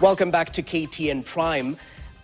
Welcome back to KTN Prime,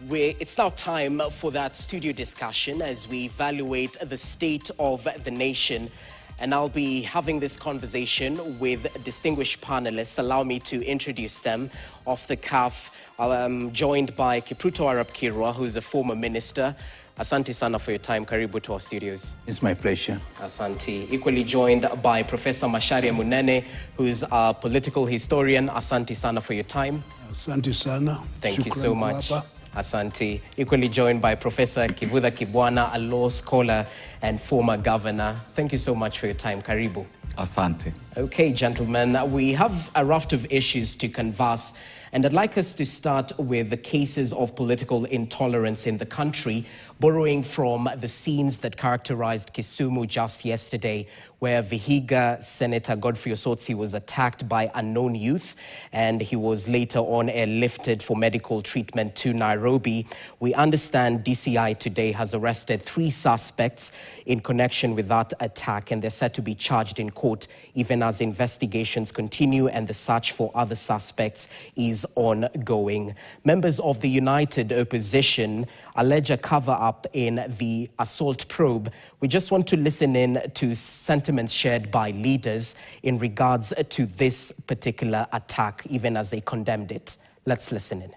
where it's now time for that studio discussion as we evaluate the state of the nation. And I'll be having this conversation with distinguished panelists. Allow me to introduce them. Off the cuff, I'm joined by Kipruto Arap Kirwa, who's a former minister. Asante sana for your time. Karibu to our studios. It's my pleasure. Asante. Equally joined by Professor Macharia Munene, who is a political historian. Asante sana for your time. Asante sana. Thank you so much. Asante. Equally joined by Professor Kivutha Kibwana, a law scholar and former governor. Thank you so much for your time. Karibu. Asante. Okay, gentlemen, we have a raft of issues to converse, and I'd like us to start with the cases of political intolerance in the country, borrowing from the scenes that characterized Kisumu just yesterday, where Vihiga Senator Godfrey Osotsi was attacked by unknown youth, and he was later on airlifted for medical treatment to Nairobi. We understand DCI today has arrested 3 suspects in connection with that attack, and they're said to be charged in court even as investigations continue and the search for other suspects is ongoing. Members of the United Opposition allege a cover-up in the assault probe. We just want to listen in to sentiments shared by leaders in regards to this particular attack, even as they condemned it. Let's listen in.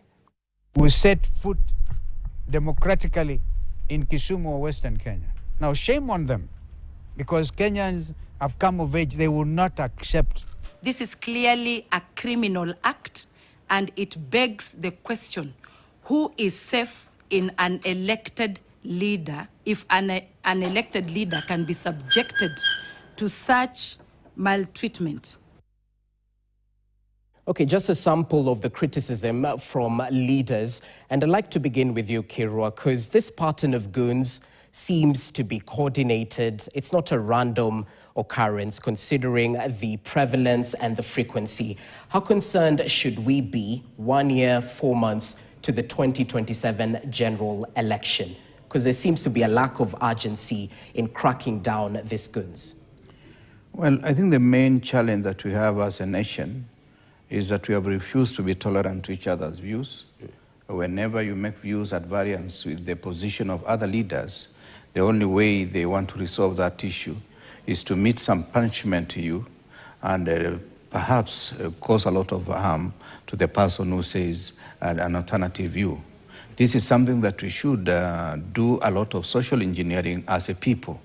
We set foot democratically in Kisumu or Western Kenya. Now, shame on them, because Kenyans have come of age. They will not accept. This is clearly a criminal act, and it begs the question, who is safe in an elected leader if an elected leader can be subjected to such maltreatment? Okay, just a sample of the criticism from leaders. And I'd like to begin with you, Kirwa, because this pattern of goons seems to be coordinated. It's not a random occurrence, considering the prevalence and the frequency. How concerned should we be 1 year, 4 months to the 2027 general election? Because there seems to be a lack of urgency in cracking down these goons. Well, I think the main challenge that we have as a nation is that we have refused to be tolerant to each other's views. Whenever you make views at variance with the position of other leaders, the only way they want to resolve that issue is to meet some punishment to you and perhaps cause a lot of harm to the person who says an alternative view. This is something that we should do a lot of social engineering as a people,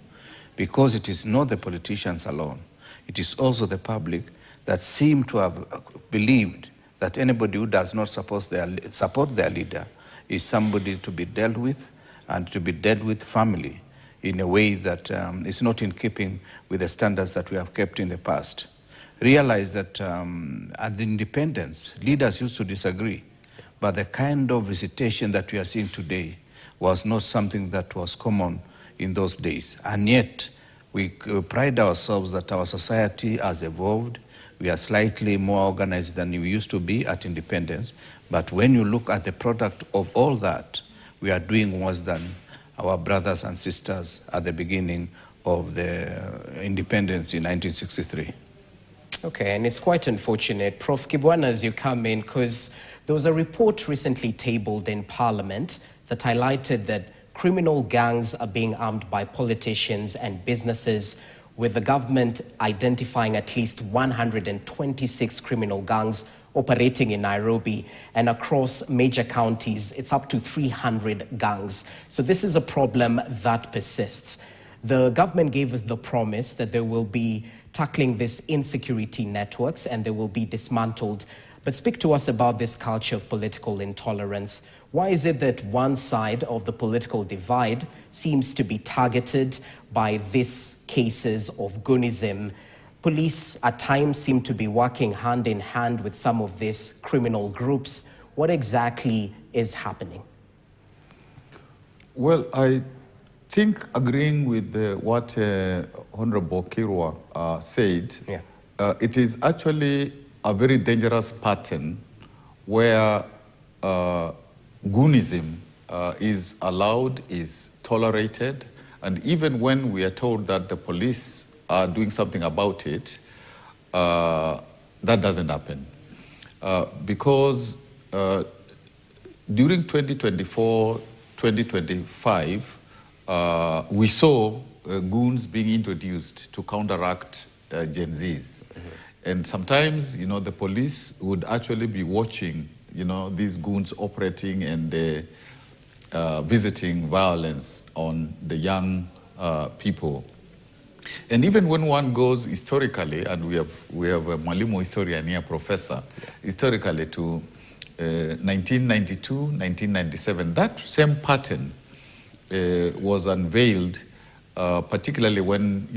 because it is not the politicians alone. It is also the public that seem to have believed that anybody who does not support their leader is somebody to be dealt with, and to be dealt with firmly in a way that is not in keeping with the standards that we have kept in the past. Realize that at the independence, leaders used to disagree, but the kind of visitation that we are seeing today was not something that was common in those days. And yet, we pride ourselves that our society has evolved. We are slightly more organized than we used to be at independence. But when you look at the product of all that, we are doing worse than our brothers and sisters at the beginning of the independence in 1963. Okay, and it's quite unfortunate. Prof. Kibwana, as you come in, because there was a report recently tabled in Parliament that highlighted that criminal gangs are being armed by politicians and businesses, with the government identifying at least 126 criminal gangs operating in Nairobi, and across major counties, it's up to 300 gangs. So this is a problem that persists. The government gave us the promise that they will be tackling these insecurity networks and they will be dismantled. But speak to us about this culture of political intolerance. Why is it that one side of the political divide seems to be targeted by these cases of Goonism? Police at times seem to be working hand in hand with some of these criminal groups. What exactly is happening? Well, I think agreeing with what Honorable Kirwa said, it is actually a very dangerous pattern where Goonism is allowed, is tolerated, and even when we are told that the police are doing something about it, that doesn't happen. Because during 2024, 2025, we saw goons being introduced to counteract Gen Zs. And sometimes, the police would actually be watching, these goons operating and visiting violence on the young people. And even when one goes historically, and we have a Mwalimu historian here, professor, historically to 1992, 1997, that same pattern was unveiled, particularly when,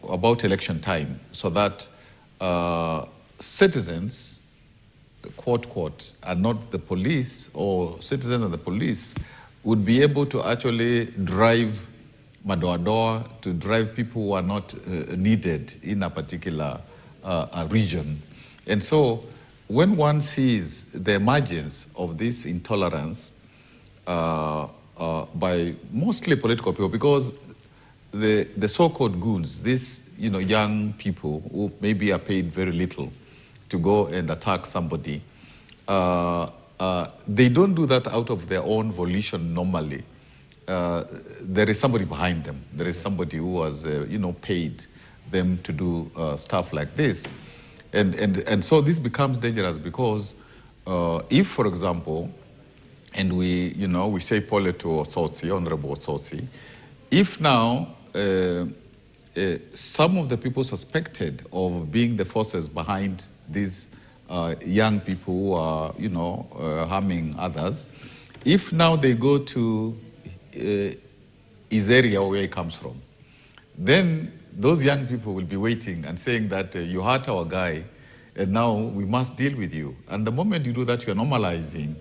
about election time, so that citizens, quote, and not the police, or citizens and the police would be able to actually drive madoa to drive people who are not needed in a particular region. And so when one sees the emergence of this intolerance by mostly political people, because the so-called goons, these young people who maybe are paid very little to go and attack somebody, they don't do that out of their own volition normally. There is somebody behind them. There is somebody who has, paid them to do stuff like this. And so this becomes dangerous because if, for example, and we say Poleto Osotsi, Honorable Osotsi, if now some of the people suspected of being the forces behind these young people who are, harming others, if now they go to his area where he comes from, then those young people will be waiting and saying that you hurt our guy and now we must deal with you. And the moment you do that, you're normalizing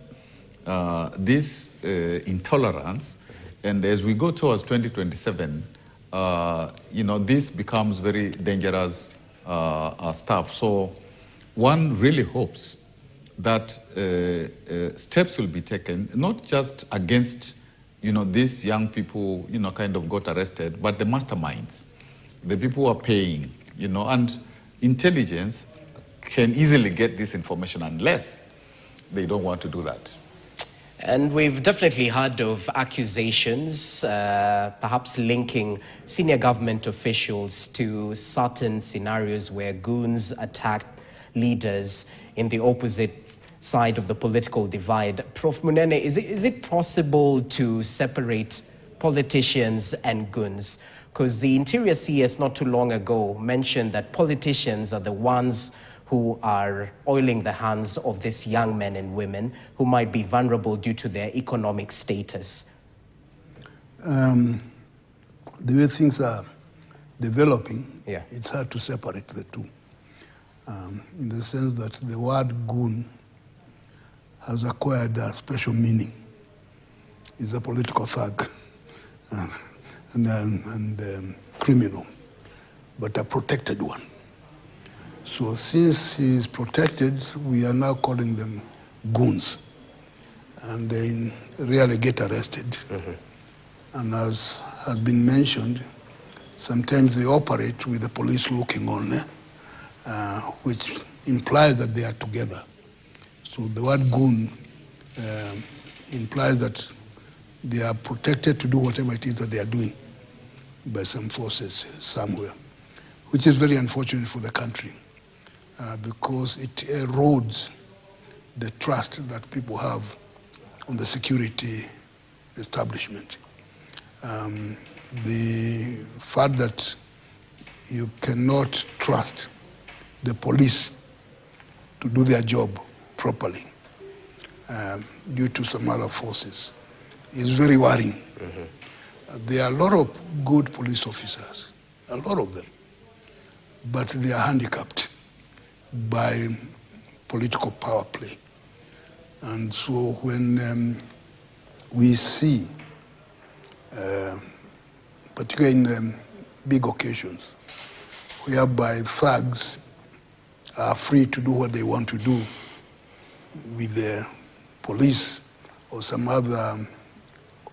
this intolerance. And as we go towards 2027, this becomes very dangerous stuff. So one really hopes that steps will be taken, not just against these young people, kind of got arrested, but the masterminds, the people who are paying, and intelligence can easily get this information unless they don't want to do that. And we've definitely heard of accusations, perhaps linking senior government officials to certain scenarios where goons attack leaders in the opposite side of the political divide. Prof. Munene, is it possible to separate politicians and goons? Because the Interior CS not too long ago mentioned that politicians are the ones who are oiling the hands of these young men and women who might be vulnerable due to their economic status. The way things are developing, Yeah. it's hard to separate the two. In the sense that the word goon has acquired a special meaning. He's a political thug and criminal, but a protected one. So since he is protected, we are now calling them goons. And they rarely get arrested. And as has been mentioned, sometimes they operate with the police looking on, which implies that they are together. So the word goon implies that they are protected to do whatever it is that they are doing by some forces somewhere, which is very unfortunate for the country because it erodes the trust that people have on the security establishment. The fact that you cannot trust the police to do their job properly due to some other forces is very worrying. There are a lot of good police officers, a lot of them, but they are handicapped by political power play. And so when we see, particularly in big occasions, whereby thugs are free to do what they want to do with the police or some other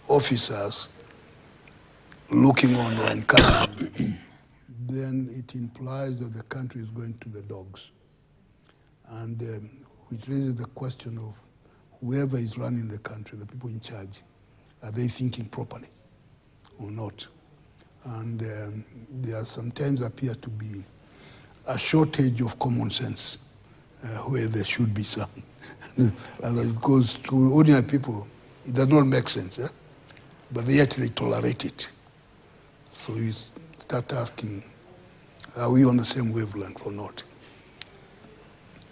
officers looking on or encouraging, then it implies that the country is going to the dogs. And which raises the question of whoever is running the country, the people in charge, are they thinking properly or not? And there sometimes appear to be a shortage of common sense where there should be some. Because to ordinary people, it does not make sense, but yet they tolerate it. So you start asking, are we on the same wavelength or not?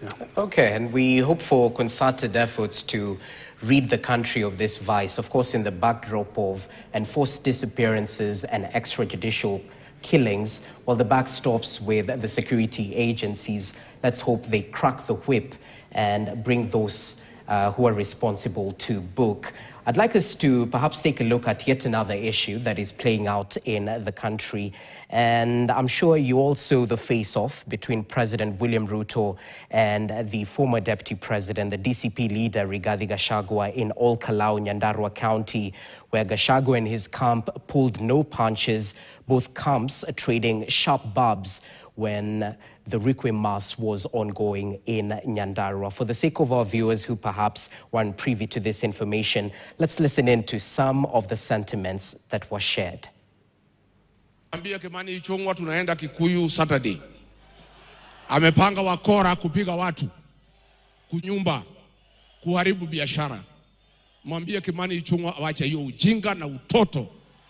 Yeah. Okay, and we hope for concerted efforts to rid the country of this vice, of course, in the backdrop of enforced disappearances and extrajudicial killings, while the buck stops with the security agencies. Let's hope they crack the whip and bring those who are responsible to book. I'd like us to perhaps take a look at yet another issue that is playing out in the country. And I'm sure you all saw the face-off between President William Ruto and the former deputy president, the DCP leader, Rigathi Gachagua, in Olkalau, Nyandarua County, where Gachagua and his camp pulled no punches, both camps trading sharp barbs when the Requiem Mass was ongoing in Nyandarua. For the sake of our viewers who perhaps weren't privy to this information, let's listen in to some of the sentiments that were shared. Ambia Kimani Ichung'wa tunaenda Kikuyu Saturday. Amepanga wakora kupiga watu, kunyumba, kuharibu biashara. Mwambie Kimani Ichung'wa awache hiyo ujinga na utoto,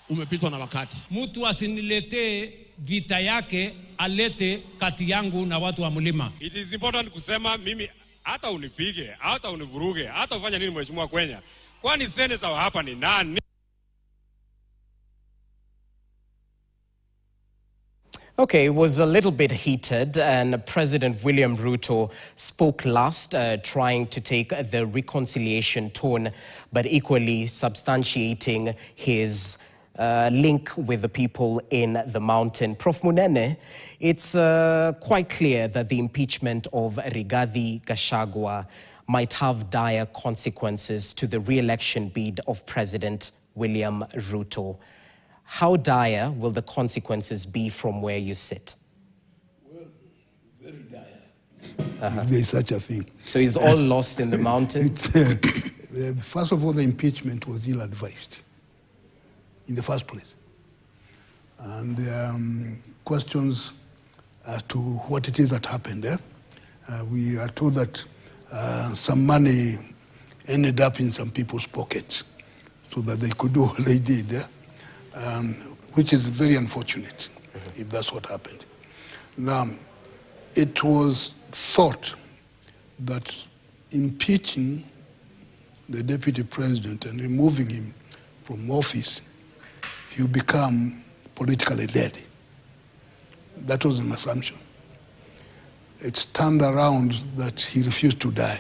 umepitwa na wakati. Mtu asiniletee vita yake, alete kati yangu na watu wa mlima. It is important kusema mimi hata unipige, hata univuruge, hata ufanye nini mheshimiwa Kwenya. Kwani senator wa hapa ni nani? Okay, it was a little bit heated, and President William Ruto spoke last, trying to take the reconciliation tone, but equally substantiating his link with the people in the mountain. Prof. Munene, it's quite clear that the impeachment of Rigathi Gachagua might have dire consequences to the re-election bid of President William Ruto. How dire will the consequences be from where you sit? Well, very dire. If there is such a thing. So it's all lost in the mountain? First of all, the impeachment was ill-advised in the first place. And questions as to what it is that happened there. We are told that some money ended up in some people's pockets so that they could do what they did, which is very unfortunate if that's what happened. Now, it was thought that impeaching the deputy president and removing him from office, you become politically dead. That was an assumption. It's turned around that he refused to die.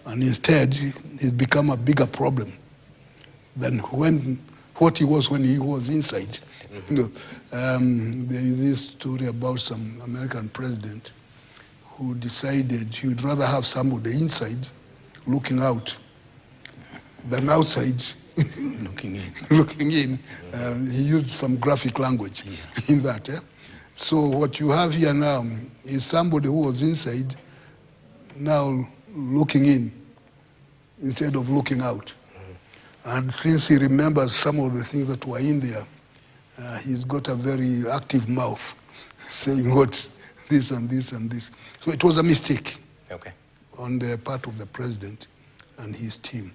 And instead, it's become a bigger problem than what he was when he was inside. You know, there is this story about some American president who decided he would rather have somebody inside looking out than outside looking in. He used some graphic language in that. So what you have here now is somebody who was inside now looking in instead of looking out. And since he remembers some of the things that were in there, he's got a very active mouth saying what this and this and this. So it was a mistake on the part of the president and his team.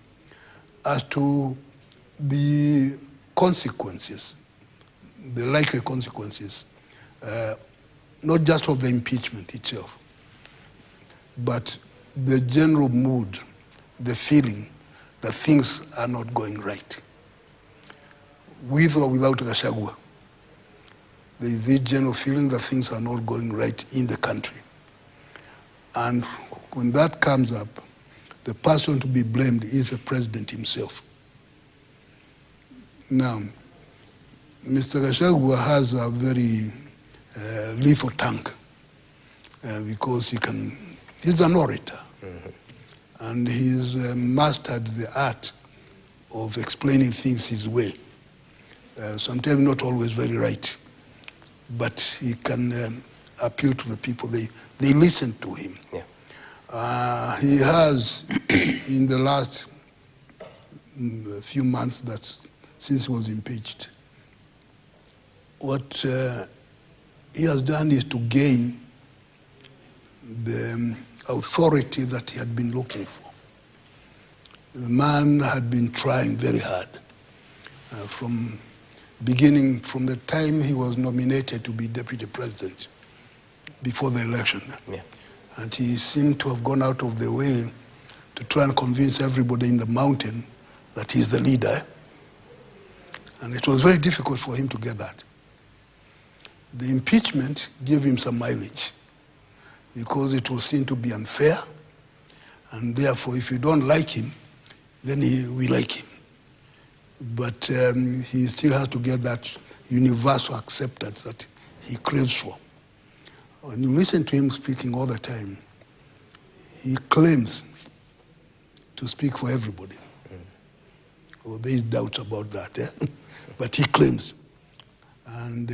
As to the consequences, the likely consequences, not just of the impeachment itself, but the general mood, the feeling that things are not going right. With or without Gachagua, there is this general feeling that things are not going right in the country. And when that comes up, the person to be blamed is the president himself. Now, Mr. Gachagua has a very lethal tongue because he's an orator. And he's mastered the art of explaining things his way. Sometimes not always very right, but he can appeal to the people. They listen to him. He has, in the last few months since he was impeached, what he has done is to gain the authority that he had been looking for. The man had been trying very hard from the time he was nominated to be deputy president before the election. Yeah. And he seemed to have gone out of the way to try and convince everybody in the mountain that he's the leader. And it was very difficult for him to get that. The impeachment gave him some mileage because it was seen to be unfair, and therefore if you don't like him, then we like him. But he still has to get that universal acceptance that he craves for. When you listen to him speaking all the time, he claims to speak for everybody. Well, there is doubts about that, but he claims. And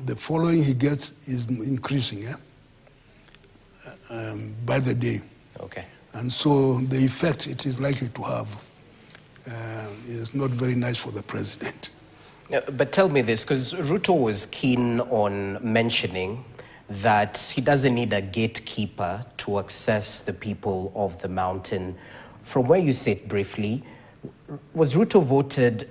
the following he gets is increasing by the day. Okay. And so the effect it is likely to have is not very nice for the president. But tell me this, because Ruto was keen on mentioning that he doesn't need a gatekeeper to access the people of the mountain. From where you sit briefly, was Ruto voted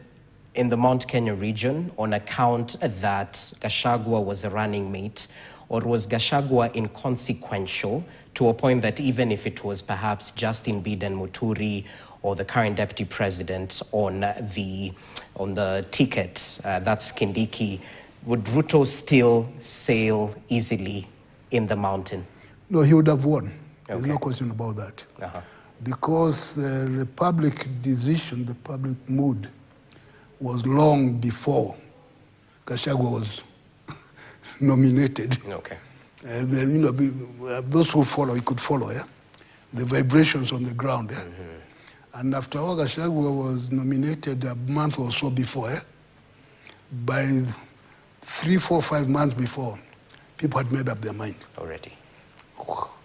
in the Mount Kenya region on account that Gachagua was a running mate, or was Gachagua inconsequential to a point that even if it was perhaps Justin Biden Muturi or the current deputy president on the ticket, that's Kindiki, would Ruto still sail easily in the mountain? No, he would have won. There's Okay. no question about that. Uh-huh. Because the public decision, the public mood was long before Gachagua was nominated. Okay. And those who follow, you could follow, the vibrations on the ground. Mm-hmm. And after all, Gachagua was nominated a month or so before. By 3, 4, 5 months before, people had made up their mind. Already.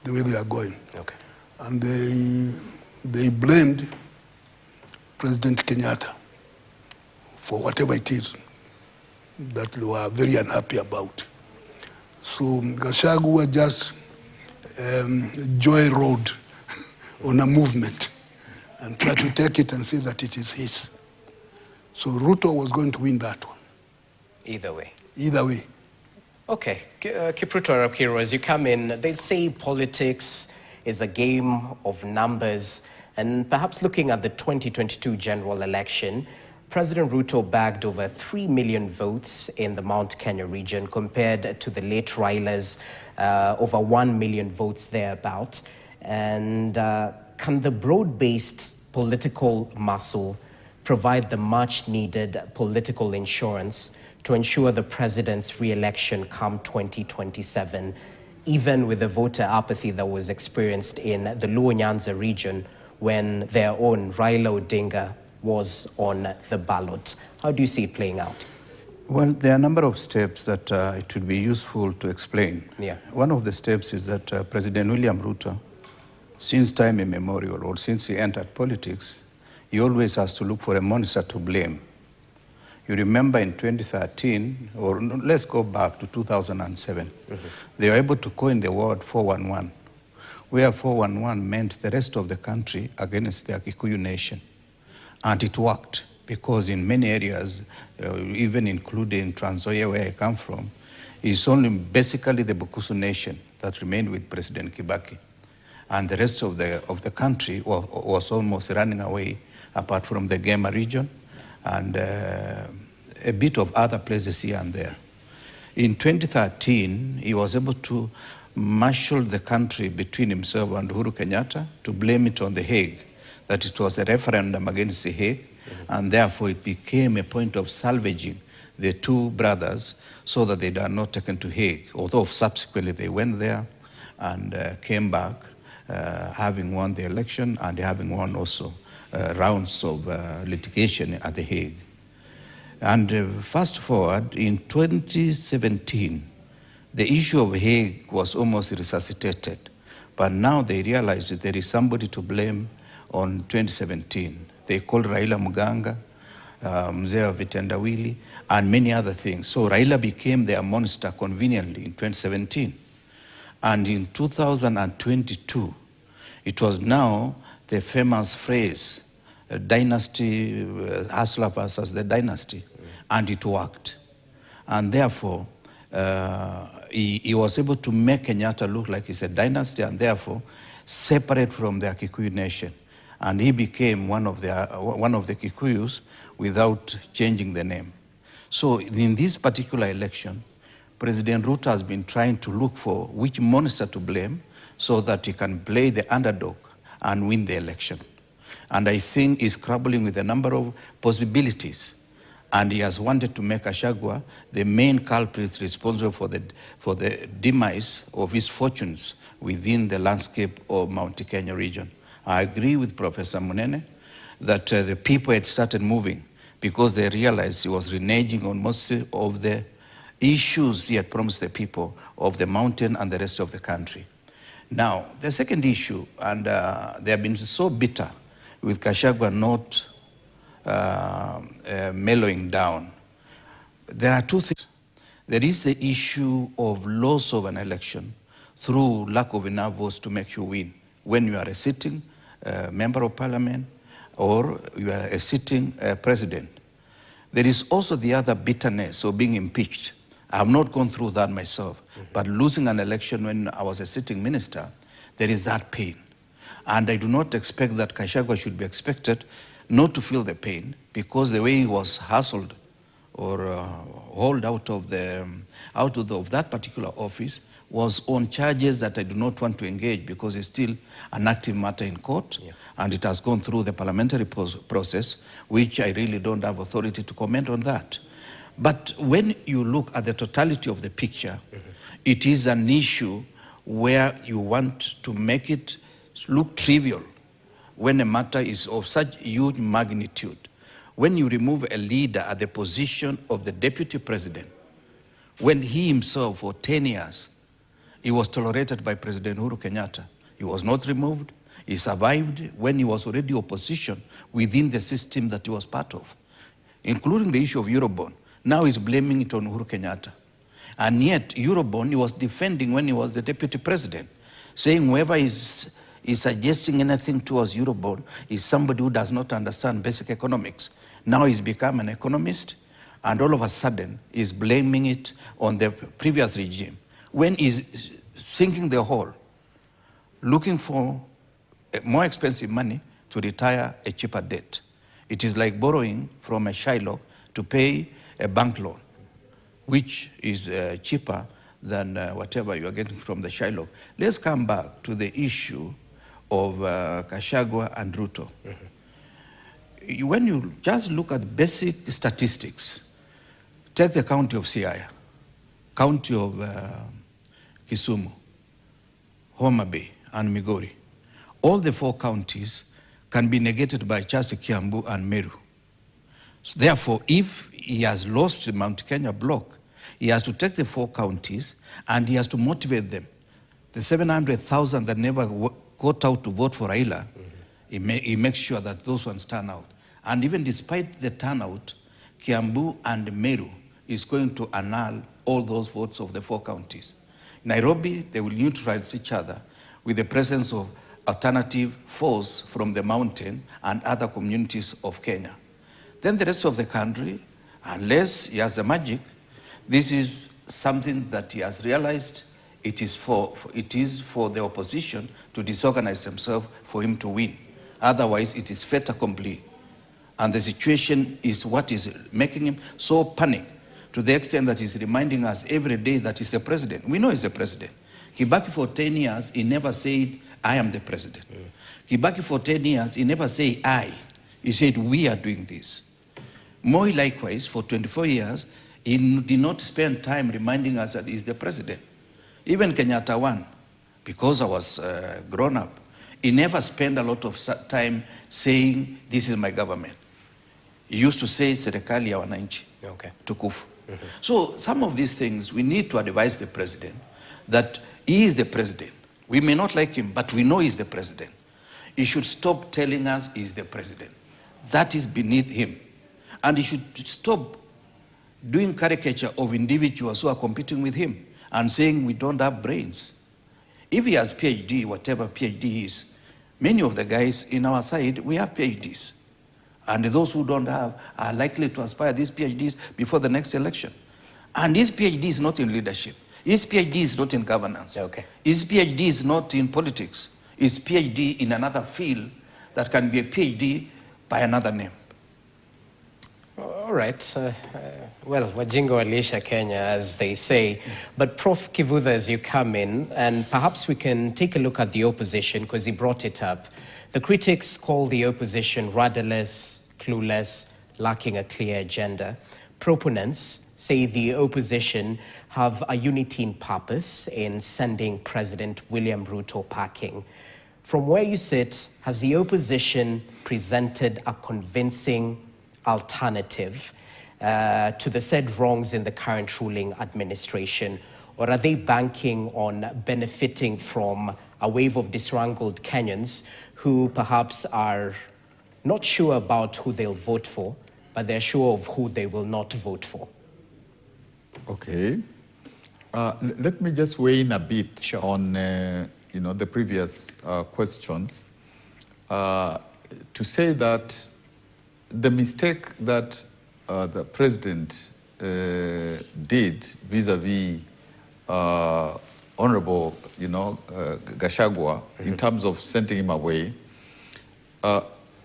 The way they are going. Okay. And they blamed President Kenyatta for whatever it is that they were very unhappy about. So Gachagua just joyrode on a movement and tried to take it and say that it is his. So Ruto was going to win that one. Either way. Either way. Okay, Kipruto Arapkiro, as you come in, they say politics is a game of numbers, and perhaps looking at the 2022 general election, President Ruto bagged over 3 million votes in the Mount Kenya region compared to the late Raila's over 1 million votes thereabout. And can the broad-based political muscle provide the much-needed political insurance to ensure the president's re-election come 2027, even with the voter apathy that was experienced in the Luo Nyanza region when their own Raila Odinga was on the ballot? How do you see it playing out? Well, there are a number of steps that it would be useful to explain. Yeah. One of the steps is that President William Ruto, since time immemorial, or since he entered politics, he always has to look for a monster to blame. You remember in 2013, or let's go back to 2007, they were able to coin the word 411, where 411 meant the rest of the country against the Kikuyu nation. And it worked, because in many areas, even including Trans Nzoia, where I come from, it's only basically the Bukusu nation that remained with President Kibaki. And the rest of the country was almost running away, apart from the Gema region and a bit of other places here and there. In 2013, he was able to marshal the country between himself and Uhuru Kenyatta to blame it on the Hague, that it was a referendum against the Hague, and therefore it became a point of salvaging the two brothers so that they are not taken to Hague, although subsequently they went there and came back, having won the election and having won also rounds of litigation at the Hague. And fast forward, in 2017, the issue of Hague was almost resuscitated But now they realized that there is somebody to blame on 2017. They called Raila Muganga, Mzee Vitendawili, and many other things. So Raila became their monster conveniently in 2017. And in 2022, it was now the famous phrase, dynasty, hustler versus the dynasty, and it worked. And therefore, he was able to make Kenyatta look like he's a dynasty and therefore separate from the Kikuyu nation. And he became one of the Kikuyus without changing the name. So in this particular election, President Ruto has been trying to look for which monster to blame so that he can play the underdog and win the election. And I think he's grappling with a number of possibilities. And he has wanted to make Gachagua the main culprit responsible for the demise of his fortunes within the landscape of Mount Kenya region. I agree with Professor Munene that the people had started moving because they realized he was reneging on most of the issues he had promised the people of the mountain and the rest of the country. Now, the second issue, and they have been so bitter with Gachagua not mellowing down. There are two things. There is the issue of loss of an election through lack of enough votes to make you win when you are a sitting member of parliament or you are a sitting president. There is also the other bitterness of being impeached. I have not gone through that myself, but losing an election when I was a sitting minister, there is that pain. And I do not expect that Gachagua should be expected not to feel the pain, because the way he was hustled or hauled out of that particular office was on charges that I do not want to engage, because it's still an active matter in court, and it has gone through the parliamentary process, which I really don't have authority to comment on that. But when you look at the totality of the picture, it is an issue where you want to make it look trivial when a matter is of such huge magnitude. When you remove a leader at the position of the deputy president, when he himself for 10 years, he was tolerated by President Uhuru Kenyatta. He was not removed. He survived when he was already opposition within the system that he was part of, including the issue of Eurobond. Now he's blaming it on Uhuru Kenyatta. And yet, Eurobond he was defending when he was the deputy president, saying whoever is suggesting anything towards Eurobond is somebody who does not understand basic economics. Now he's become an economist, and all of a sudden he's blaming it on the previous regime, when he's sinking the hole, looking for more expensive money to retire a cheaper debt. It is like borrowing from a Shylock to pay a bank loan, which is cheaper than whatever you are getting from the Shylock. Let's come back to the issue of Gachagua and Ruto. When you just look at basic statistics, take the county of Siaya, county of Kisumu, Homa Bay, and Migori. All the four counties can be negated by just Kiambu and Meru. So therefore, if he has lost the Mount Kenya block, he has to take the four counties and he has to motivate them. The 700,000 that never got out to vote for Raila, he makes sure that those ones turn out. And even despite the turnout, Kiambu and Meru is going to annul all those votes of the four counties. Nairobi, they will neutralize each other with the presence of alternative force from the mountain and other communities of Kenya. Then the rest of the country, unless he has the magic, this is something that he has realized it is for the opposition to disorganize themselves for him to win. Otherwise, it is fait accompli. And the situation is what is making him so panicked, to the extent that he's reminding us every day that he's a president. We know he's a president. Kibaki for 10 years, he never said, I am the president. Kibaki for 10 years, he never said, I. He said, we are doing this. Moi, likewise, for 24 years, he did not spend time reminding us that he's the president. Even Kenyatta won, because I was grown up, he never spent a lot of time saying, this is my government. He used to say, serikali ya wananchi, tukufu. So some of these things, we need to advise the president that he is the president. We may not like him, but we know he's the president. He should stop telling us he's the president. That is beneath him. And he should stop doing caricature of individuals who are competing with him and saying we don't have brains. If he has PhD, whatever PhD he is, many of the guys in our side, we have PhDs. And those who don't have are likely to aspire these PhDs before the next election. And his PhD is not in leadership. His PhD is not in governance. Okay. His PhD is not in politics. His PhD in another field that can be a PhD by another name. All right. Well, wajinga waliisha Kenya, as they say. But Prof. Kivutha, as you come in, and perhaps we can take a look at the opposition, because he brought it up. The critics call the opposition rudderless, clueless, lacking a clear agenda. Proponents say the opposition have a unity in purpose in sending President William Ruto packing. From where you sit, has the opposition presented a convincing alternative to the said wrongs in the current ruling administration? Or are they banking on benefiting from a wave of disgruntled Kenyans who perhaps are not sure about who they'll vote for, but they're sure of who they will not vote for? Okay. Let me just weigh in a bit Sure. on the previous questions. To say that the mistake that the president did vis-a-vis Honorable, Gachagua, in terms of sending him away,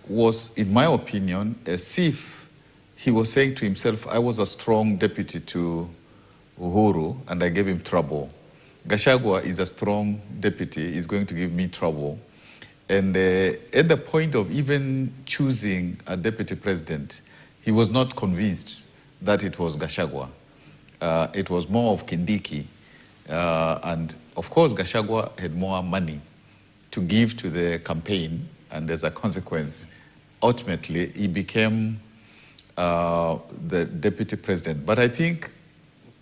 was, in my opinion, as if he was saying to himself, I was a strong deputy to Uhuru and I gave him trouble. Gachagua is a strong deputy, he's going to give me trouble. And at the point of even choosing a deputy president, he was not convinced that it was Gachagua. It was more of Kindiki. And of course, Gachagua had more money to give to the campaign. And as a consequence, ultimately, he became the deputy president. But I think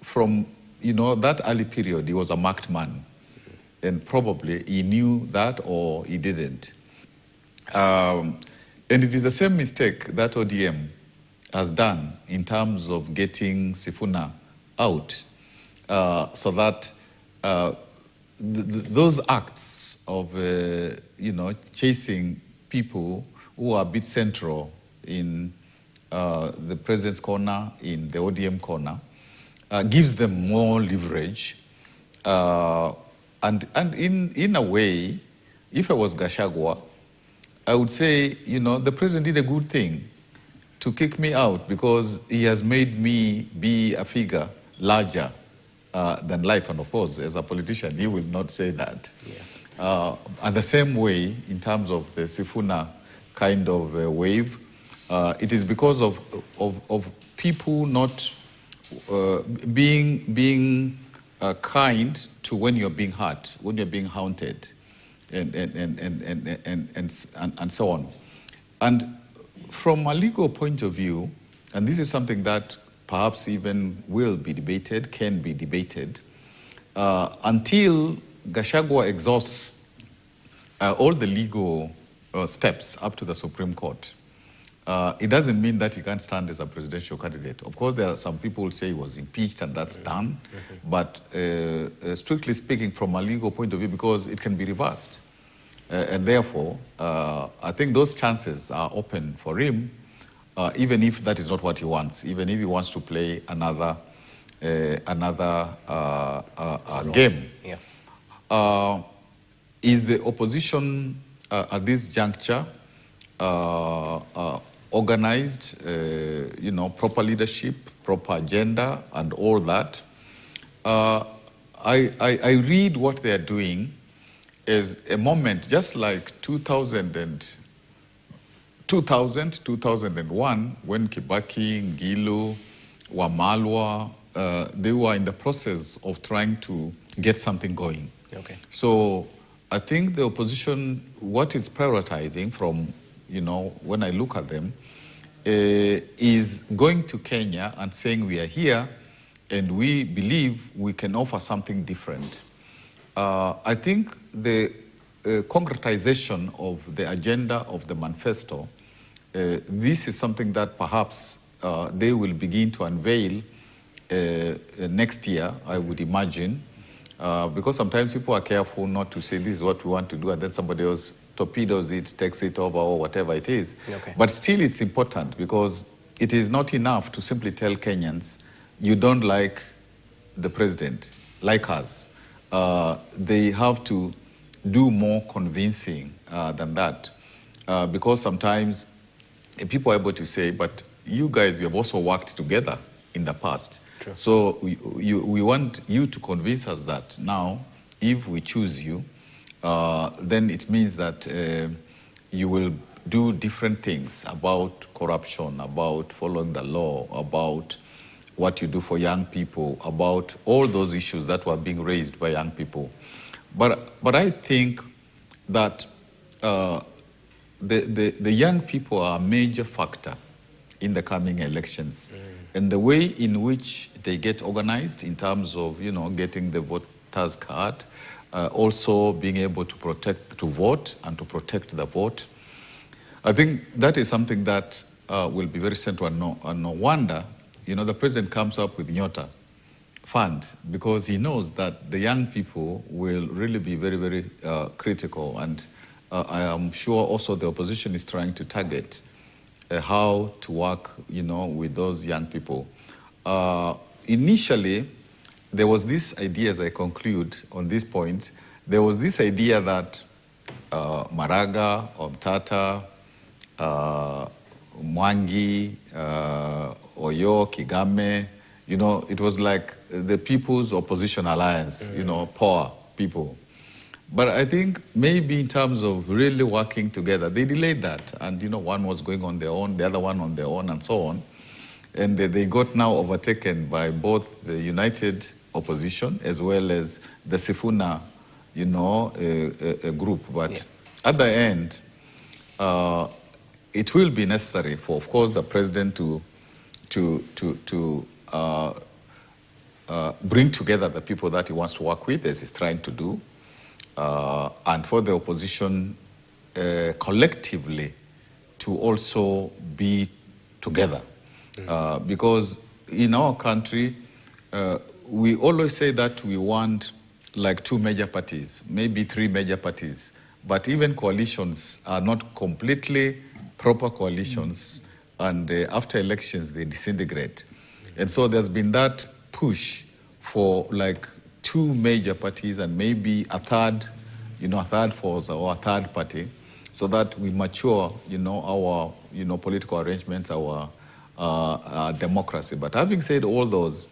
from that early period, he was a marked man. And probably he knew that or he didn't. And it is the same mistake that ODM has done in terms of getting Sifuna out, so that those acts of chasing people who are a bit central in the president's corner, in the ODM corner, gives them more leverage. And in a way, if I was Gachagua, I would say, the president did a good thing to kick me out because he has made me be a figure larger than life. And of course, as a politician, he will not say that. Yeah. And the same way, in terms of the Sifuna kind of wave, it is because of people not being kind to when you're being hurt, when you're being haunted, and so on. And from a legal point of view, and this is something that perhaps even will be debated, can be debated, until Gachagua exhausts all the legal steps up to the Supreme Court, it doesn't mean that he can't stand as a presidential candidate. Of course, there are some people who say he was impeached and that's done, but strictly speaking, from a legal point of view, because it can be reversed. And therefore, I think those chances are open for him, even if that is not what he wants, even if he wants to play another game. Yeah. Is the opposition at this juncture organized, proper leadership, proper agenda, and all that? I read what they are doing as a moment, just like 2000, 2001, when Kibaki, Ngilu, Wamalwa, they were in the process of trying to get something going. Okay. So I think the opposition, what it's prioritizing from, when I look at them, is going to Kenya and saying we are here and we believe we can offer something different. I think the concretization of the agenda of the manifesto, this is something that perhaps they will begin to unveil next year, I would imagine, because sometimes people are careful not to say this is what we want to do and then somebody else torpedoes it, takes it over or whatever it is. Okay. But still it's important because it is not enough to simply tell Kenyans, you don't like the president, like us. They have to do more convincing than that because sometimes people are able to say, but you guys, you have also worked together in the past. True. So we want you to convince us that now, if we choose you, then it means that you will do different things about corruption, about following the law, about what you do for young people, about all those issues that were being raised by young people. But I think that the young people are a major factor in the coming elections. And the way in which they get organized in terms of, getting the voter's card, also being able to vote and to protect the vote. I think that is something that will be very central. And no wonder, the president comes up with Nyota Fund because he knows that the young people will really be very, very critical. And I am sure also the opposition is trying to target how to work, with those young people. Initially, there was this idea, as I conclude on this point, there was this idea that Maraga, Omtata, Mwangi, Oyo, Kigame, it was like the People's Opposition Alliance, power people. But I think maybe in terms of really working together, they delayed that. And, one was going on their own, the other one on their own, and so on. And they got now overtaken by both the United Opposition as well as the Sifuna, a group. But at the end, it will be necessary for, of course, the president to bring together the people that he wants to work with, as he's trying to do. And for the opposition collectively to also be together. Because in our country, we always say that we want like 2 major parties, maybe 3 major parties. But even coalitions are not completely proper coalitions. And after elections, they disintegrate. And so there's been that push for like 2 major parties and maybe a third, a third force or a third party, so that we mature, our, political arrangements, our democracy. But having said all those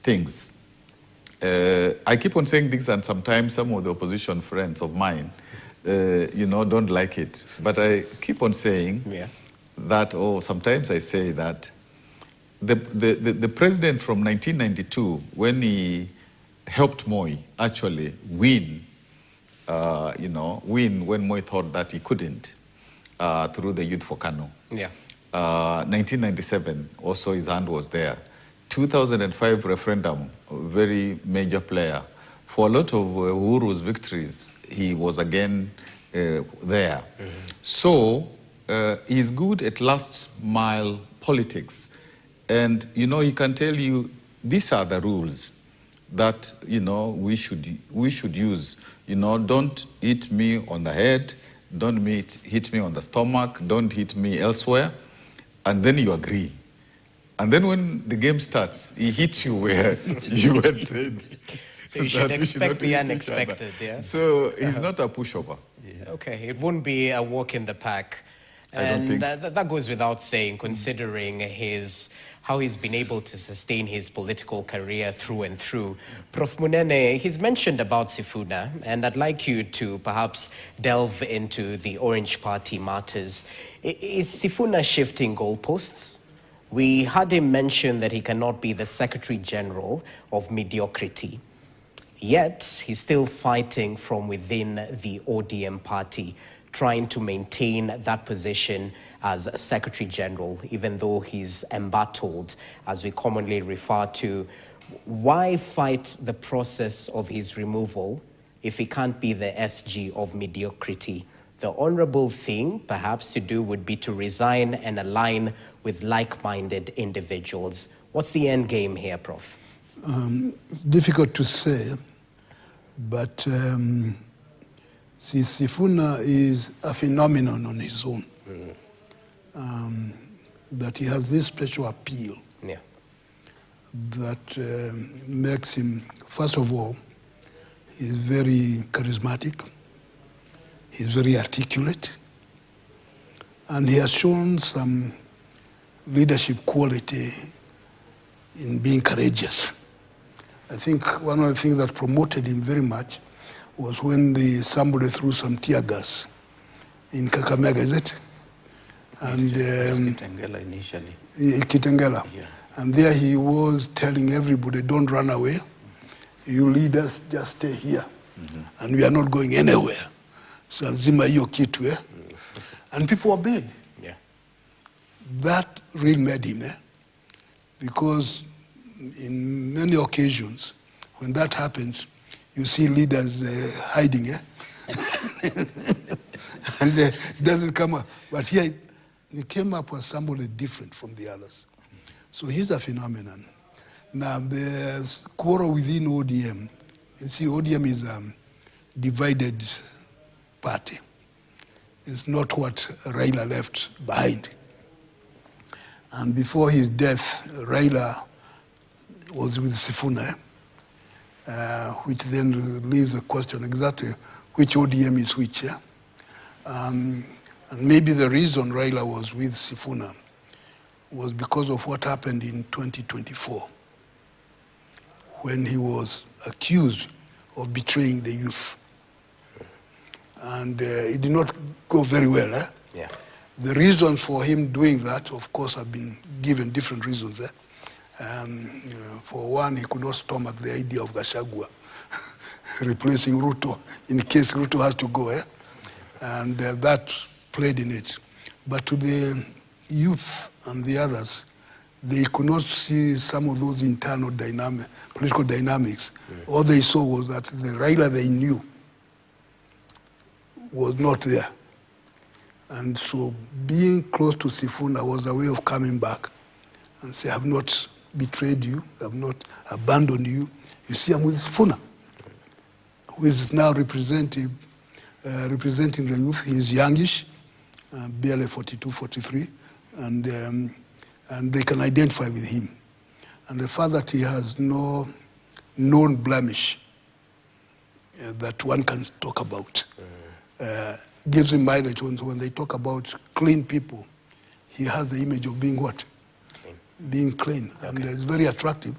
things, I keep on saying this, and sometimes some of the opposition friends of mine, don't like it. But I keep on saying that, sometimes I say that the president from 1992, when he helped Moi actually win, when Moi thought that he couldn't, through the Youth for Kano. 1997, also his hand was there. 2005 referendum, a very major player. For a lot of Uhuru's victories, he was again there. So he's good at last mile politics. And, he can tell you, these are the rules that, we should use. Don't hit me on the head, don't hit me on the stomach, don't hit me elsewhere, and then you agree. And then when the game starts, he hits you where you had said. So you should expect the unexpected, yeah? So he's not a pushover. Okay, it wouldn't be a walk in the park. And that goes without saying, considering how he's been able to sustain his political career through and through. Prof. Munene, he's mentioned about Sifuna, and I'd like you to perhaps delve into the Orange Party matters. Is Sifuna shifting goalposts? We had him mention that he cannot be the Secretary General of mediocrity. Yet, he's still fighting from within the ODM party, trying to maintain that position as Secretary General, even though he's embattled, as we commonly refer to. Why fight the process of his removal if he can't be the SG of mediocrity? The honorable thing perhaps to do would be to resign and align with like-minded individuals. What's the end game here, Prof? It's difficult to say, but Sifuna is a phenomenon on his own. That he has this special appeal that makes him, first of all, he's very charismatic, he's very articulate, and he has shown some leadership quality in being courageous. I think one of the things that promoted him very much was when somebody threw some tear gas in Kakamega, is it? And Kitengela initially. Kitengela. Yeah. And there he was telling everybody, don't run away. You leaders just stay here. And we are not going anywhere. So zima hiyo kitu, eh? And people obeyed. Yeah. That really made him, because in many occasions, when that happens, you see leaders hiding, and it doesn't come up. But here, he came up as somebody different from the others. So he's a phenomenon. Now, there's quarrel within ODM. You see, ODM is a divided party. It's not what Raila left behind. And before his death, Raila was with Sifuna, which then leaves the question exactly which ODM is which. And maybe the reason Raila was with Sifuna was because of what happened in 2024, when he was accused of betraying the youth. And it did not go very well. Yeah. The reasons for him doing that, of course, have been given different reasons. For one, he could not stomach the idea of Gachagua replacing Ruto in case Ruto has to go. And that played in it. But to the youth and the others, they could not see some of those internal political dynamics. All they saw was that the Raila they knew was not there. And so being close to Sifuna was a way of coming back and say, I have not betrayed you, I have not abandoned you. You see, I'm with Sifuna, who is now representing the youth. He's youngish, barely 42, 43, and they can identify with him. And the fact that he has no known blemish that one can talk about gives him mileage when they talk about clean people. He has the image of being what? Being clean, and it's very attractive.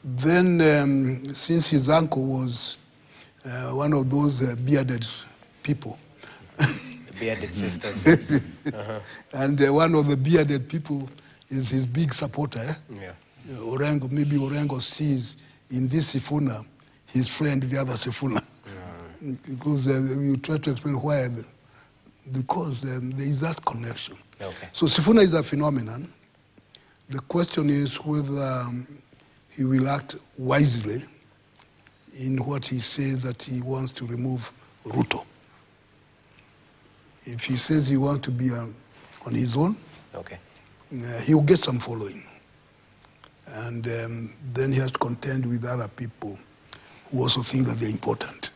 Then, since his uncle was one of those bearded people, Bearded sisters. and one of the bearded people is his big supporter. Yeah. Orengo, maybe Orengo sees in this Sifuna his friend, the other Sifuna. Because you try to explain why, because there is that connection. Okay. So Sifuna is a phenomenon. The question is whether he will act wisely in what he says that he wants to remove Ruto. If he says he wants to be on his own, he will get some following. And then he has to contend with other people who also think that they're important.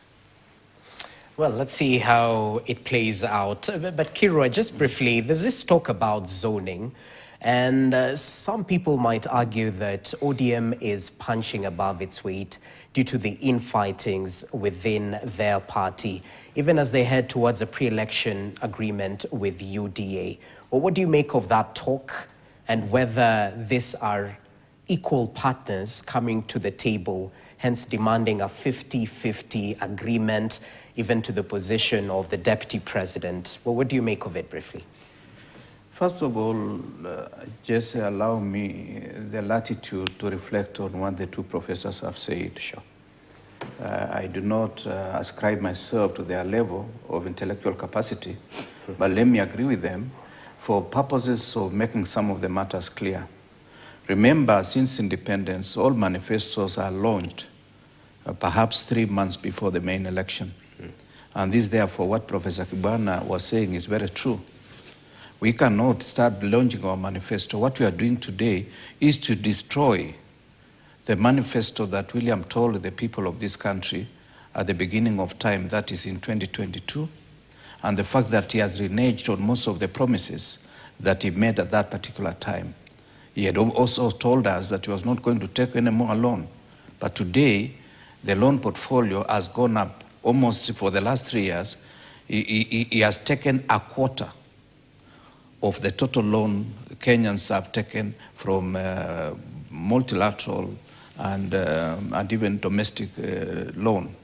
Well, let's see how it plays out. But Kirua, just briefly, there's this talk about zoning. And some people might argue that ODM is punching above its weight due to the infightings within their party, even as they head towards a pre-election agreement with UDA. Well, what do you make of that talk, and whether these are equal partners coming to the table, hence demanding a 50-50 agreement, even to the position of the deputy president? Well, what do you make of it briefly? First of all, just allow me the latitude to reflect on what the two professors have said. Sure. I do not ascribe myself to their level of intellectual capacity, but let me agree with them for purposes of making some of the matters clear. Remember, since independence, all manifestos are launched perhaps 3 months before the main election. And this, therefore, what Professor Kibwana was saying is very true. We cannot start launching our manifesto. What we are doing today is to destroy the manifesto that William told the people of this country at the beginning of time, that is in 2022, and the fact that he has reneged on most of the promises that he made at that particular time. He had also told us that he was not going to take any more loan. But today, the loan portfolio has gone up almost for the last 3 years. He has taken a quarter of the total loan Kenyans have taken from multilateral and even domestic loan.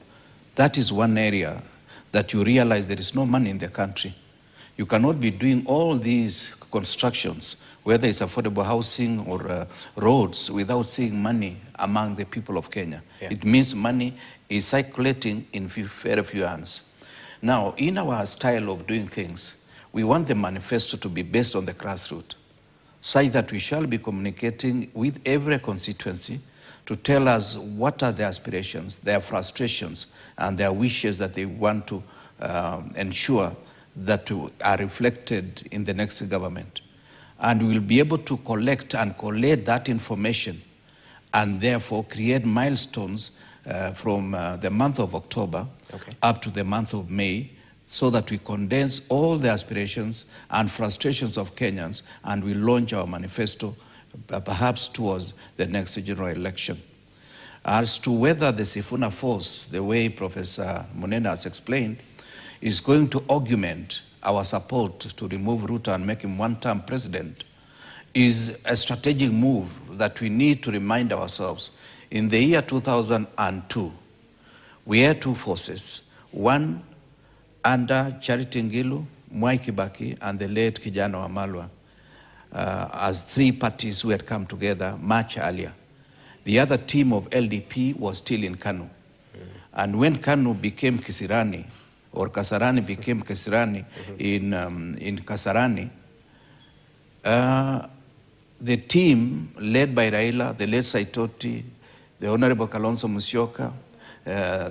That is one area that you realize there is no money in the country. You cannot be doing all these constructions, whether it's affordable housing or roads, without seeing money among the people of Kenya. Yeah. It means money is circulating in very few hands. Now, in our style of doing things, we want the manifesto to be based on the grassroots, such that we shall be communicating with every constituency to tell us what are their aspirations, their frustrations, and their wishes that they want to ensure that are reflected in the next government. And we will be able to collect and collate that information and therefore create milestones from the month of October up to the month of May, so that we condense all the aspirations and frustrations of Kenyans, and we launch our manifesto perhaps towards the next general election. As to whether the Sifuna force, the way Professor Munena has explained, is going to augment our support to remove Ruto and make him one-term president, is a strategic move that we need to remind ourselves. In the year 2002, we had two forces, one under Charity Ngilu, Mwai Kibaki, and the late Kijana Wamalwa, as three parties who had come together much earlier. The other team of LDP was still in Kanu. And when Kanu became Kisirani, or Kasarani became Kisirani in Kasarani, the team led by Raila, the late Saitoti, the Honorable Kalonzo Musyoka,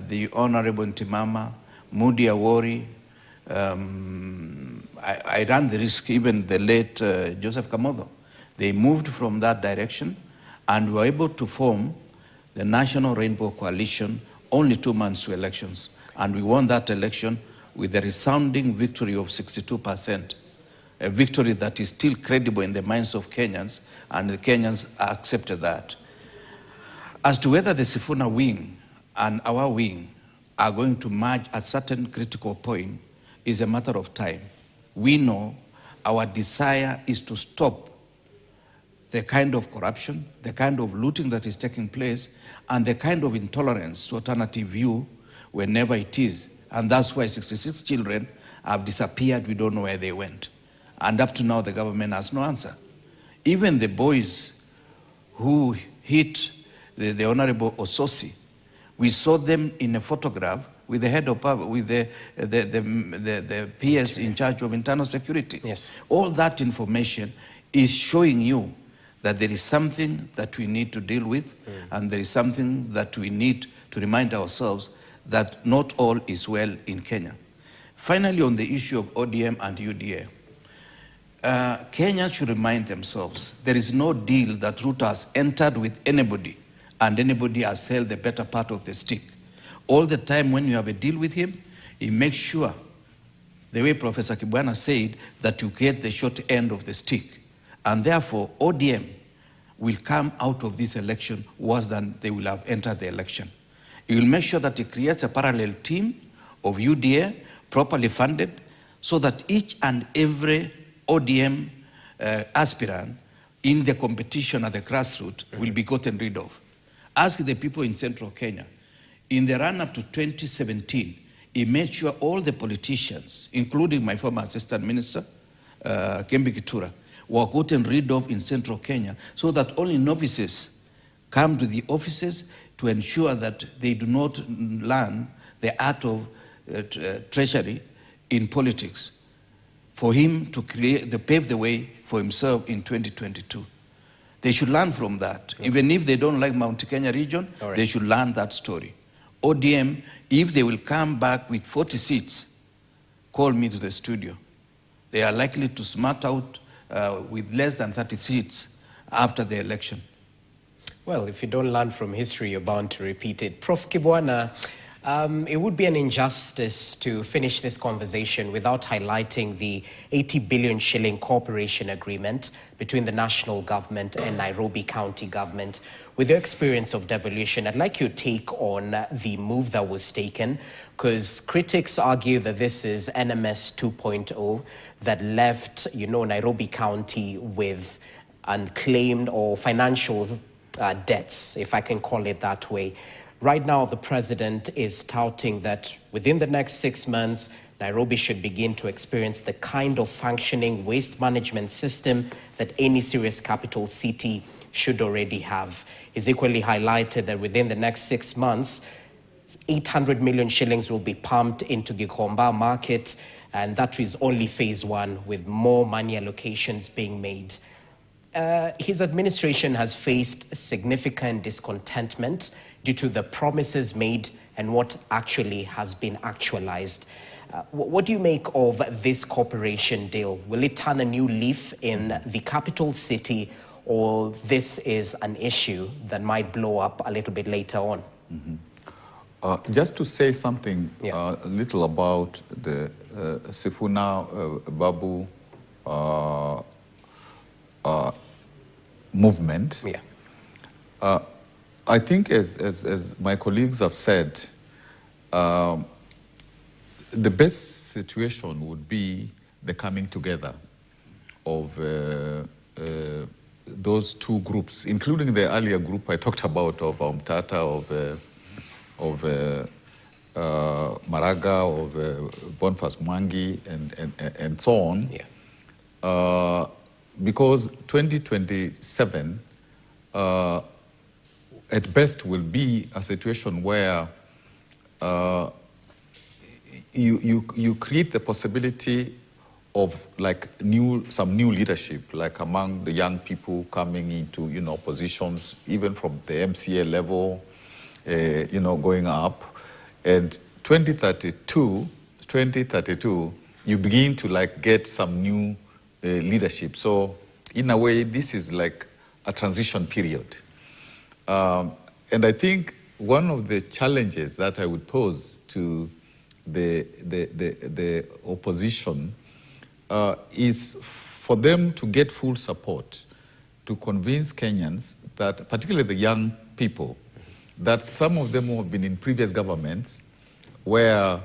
the Honorable Ntimama, Moody Awori, I ran the risk, even the late Joseph Kamodo. They moved from that direction and were able to form the National Rainbow Coalition only 2 months to elections. And we won that election with a resounding victory of 62%, a victory that is still credible in the minds of Kenyans, and the Kenyans accepted that. As to whether the Sifuna wing and our wing are going to merge at certain critical point is a matter of time. We know our desire is to stop the kind of corruption, the kind of looting that is taking place, and the kind of intolerance to alternative view whenever it is. And that's why 66 children have disappeared. We don't know where they went. And up to now, the government has no answer. Even the boys who hit the Honorable Ososi, we saw them in a photograph with the head of with the PS in charge of internal security. Yes. All that information is showing you that there is something that we need to deal with, and there is something that we need to remind ourselves that not all is well in Kenya. Finally, on the issue of ODM and UDA, Kenyans should remind themselves there is no deal that Ruto has entered with anybody, and anybody has held the better part of the stick. All the time when you have a deal with him, he makes sure, the way Professor Kibwana said, that you get the short end of the stick. And therefore, ODM will come out of this election worse than they will have entered the election. He will make sure that he creates a parallel team of UDA, properly funded, so that each and every ODM aspirant in the competition at the grassroots will be gotten rid of. Ask the people in central Kenya. In the run-up to 2017, he made sure all the politicians, including my former assistant minister, Kembi Kitura, were gotten rid of in central Kenya, so that only novices come to the offices to ensure that they do not learn the art of treasury in politics, for him to pave the way for himself in 2022. They should learn from that. Even if they don't like Mount Kenya region, they should learn that story. ODM, if they will come back with 40 seats, call me to the studio. They are likely to smart out with less than 30 seats after the election. Well, if you don't learn from history, you're bound to repeat it. Prof. Kibwana, it would be an injustice to finish this conversation without highlighting the 80 billion shilling cooperation agreement between the national government and Nairobi County government. With your experience of devolution, I'd like your take on the move that was taken, because critics argue that this is NMS 2.0 that left, Nairobi County with unclaimed or financial debts, if I can call it that way. Right now, the president is touting that within the next 6 months, Nairobi should begin to experience the kind of functioning waste management system that any serious capital city should already have. He's equally highlighted that within the next 6 months, 800 million shillings will be pumped into Gikomba market, and that is only phase 1, with more money allocations being made. His administration has faced significant discontentment due to the promises made and what actually has been actualized. What do you make of this cooperation deal? Will it turn a new leaf in the capital city, or this is an issue that might blow up a little bit later on? Just to say something a little about the Sifuna Babu movement. I think, as my colleagues have said, the best situation would be the coming together of those two groups, including the earlier group I talked about of Mtata, of Maraga, of Boniface Mwangi, and so on. Because 2027 at best will be a situation where you create the possibility of some new leadership, like among the young people coming into positions, even from the MCA level, going up, and 2032 you begin to get some new leadership. So in a way, this is like a transition period. And I think one of the challenges that I would pose to the opposition is for them to get full support to convince Kenyans, that particularly the young people, that some of them who have been in previous governments where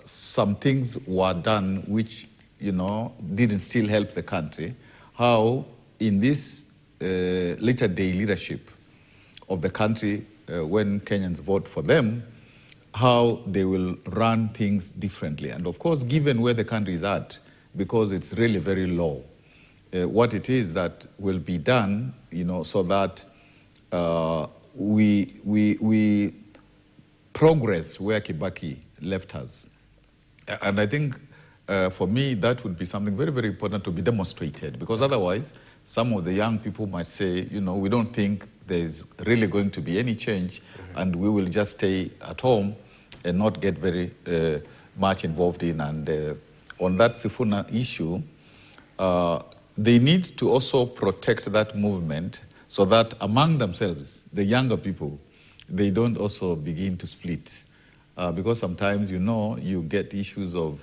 some things were done which didn't still help the country, how in this later day leadership of the country, when Kenyans vote for them, how they will run things differently. And of course, given where the country is at, because it's really very low, what it is that will be done, so that we progress where Kibaki left us. And I think for me, that would be something very, very important to be demonstrated, because otherwise, some of the young people might say, we don't think there's really going to be any change, and we will just stay at home and not get very much involved in. And on that Sifuna issue, they need to also protect that movement so that among themselves, the younger people, they don't also begin to split. Because sometimes, you get issues of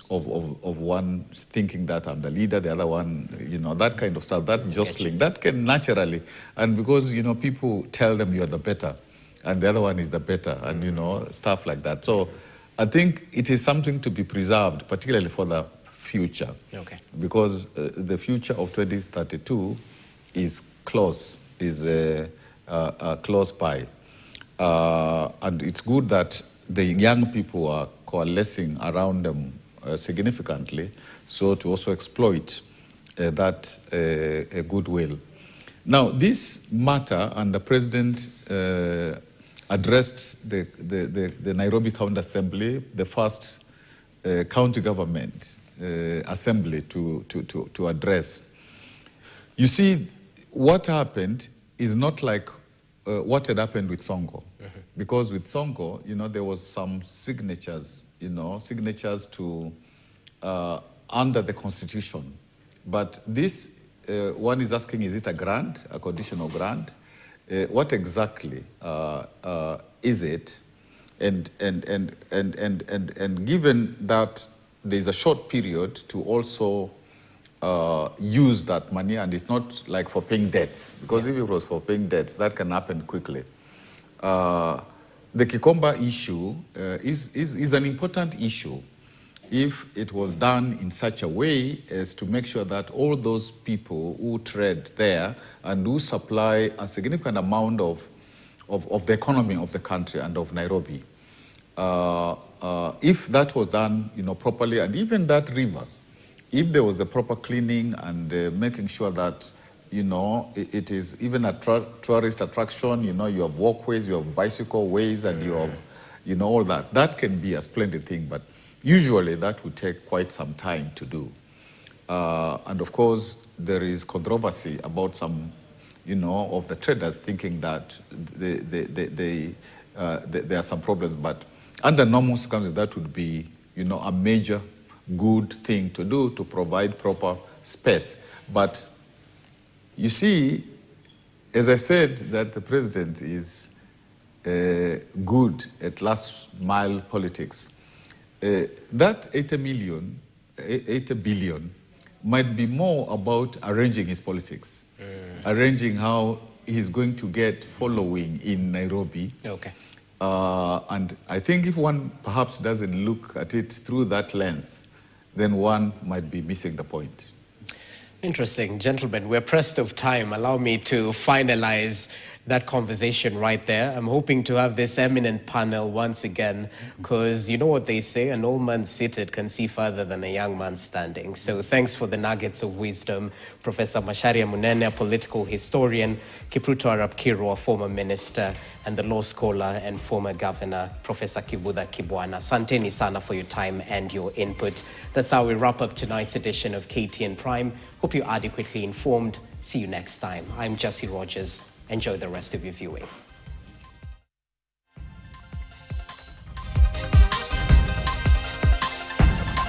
one thinking that I'm the leader, the other one, that kind of stuff, that jostling, that can naturally, and because, people tell them you're the better, and the other one is the better, and, stuff like that. So I think it is something to be preserved, particularly for the future. Okay. Because the future of 2032 is close by. And it's good that the young people are coalescing around them significantly, so to also exploit that goodwill. Now, this matter, and the president addressed the Nairobi County Assembly, the first county government assembly to address. You see, what happened is not like what had happened with Sonko, because with Sonko, there was some signatures, signatures to under the Constitution. But this one is asking, is it a grant, a conditional grant? What exactly is it? And given that there is a short period to also use that money, and it's not like for paying debts, because if it was for paying debts, that can happen quickly. The Kikomba issue is an important issue if it was done in such a way as to make sure that all those people who trade there and who supply a significant amount of the economy of the country and of Nairobi, if that was done properly, and even that river, if there was the proper cleaning and making sure that it is even a tourist attraction, you have walkways, you have bicycle ways, and you have all that can be a splendid thing, but usually that would take quite some time to do. And of course, there is controversy about some of the traders thinking that there are some problems, but under normal circumstances, that would be a major good thing to do, to provide proper space. But you see, as I said, that the president is good at last mile politics. That 80 billion might be more about arranging his politics, arranging how he's going to get following in Nairobi. Okay. And I think if one perhaps doesn't look at it through that lens, then one might be missing the point. Interesting. Gentlemen, we're pressed of time. Allow me to finalize that conversation right there. I'm hoping to have this eminent panel once again, because you know what they say, an old man seated can see further than a young man standing. So thanks for the nuggets of wisdom, Professor Macharia Munene, a political historian, Kipruto Arap Kirwa, former minister, and the law scholar and former governor, Professor Kibudha Kibwana. Asanteni sana for your time and your input. That's how we wrap up tonight's edition of KTN Prime. Hope you're adequately informed. See you next time. I'm Jesse Rogers. Enjoy the rest of your viewing.